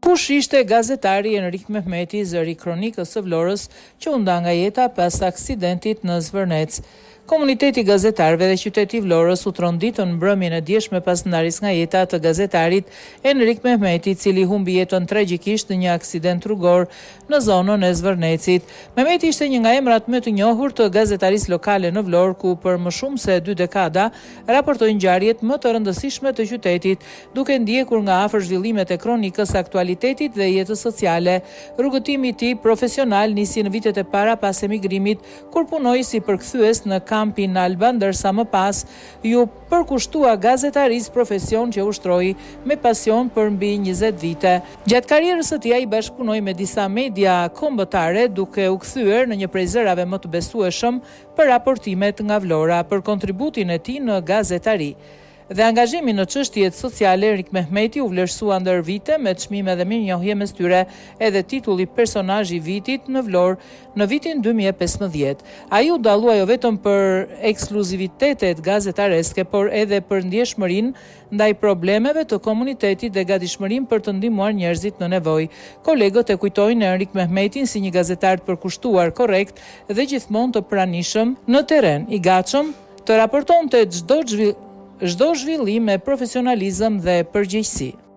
Kush ishte gazetari Enrik Mehmeti, zëri kronikës së Vlorës, që u nda nga jeta pas aksidentit në Zvërnec? Komuniteti gazetarëve dhe qyteti i Vlorës u tronditën mbrëmjen e dieshme pas ndarjes nga jeta të gazetarit Enrik Mehmeti, i cili humbi jetën tragjikisht në një aksident rrugor në zonën e Zvërnecit. Mehmeti ishte një nga emrat më të njohur të gazetarisë lokale në Vlorë, ku për më shumë se 2 dekada raportoi ngjarjet më të rëndësishme të qytetit, duke ndjekur nga afër zhvillimet e kronikës, aktualitetit dhe jetës sociale. Rrugëtimi i tij profesional nisi në vitet e para pas emigrimit, kur punoi si përkthyes në kampin Alba, ndërsa më pas ju përkushtua gazetarisë, profesion që ushtroi me pasion për mbi 20 vite. Gjatë karrierës së tij ai bashkëpunoi me disa media kombëtare, duke u kthyer në një prej zërave më të besueshëm për raportimet nga Vlora. Për kontributin e tij në gazetari dhe angazhimin në çështjet sociale, Enrik Mehmeti u vlerësua ndër vite me çmime dhe mirënjohje, mes tyre edhe titulli Personazhi i Vitit në Vlorë në vitin 2015. Ai u dallua jo vetëm për ekskluzivitetet gazetareske, por edhe për ndjeshmërinë ndaj problemeve të komunitetit dhe gatishmërinë për të ndihmuar njerëzit në nevojë. Kolegët e kujtojnë Enrik Mehmetin si një gazetar të përkushtuar, korrekt dhe gjithmonë të pranishëm në terren, i gatshëm të raportonte çdo zhvillim me profesionalizëm dhe përgjegjësi.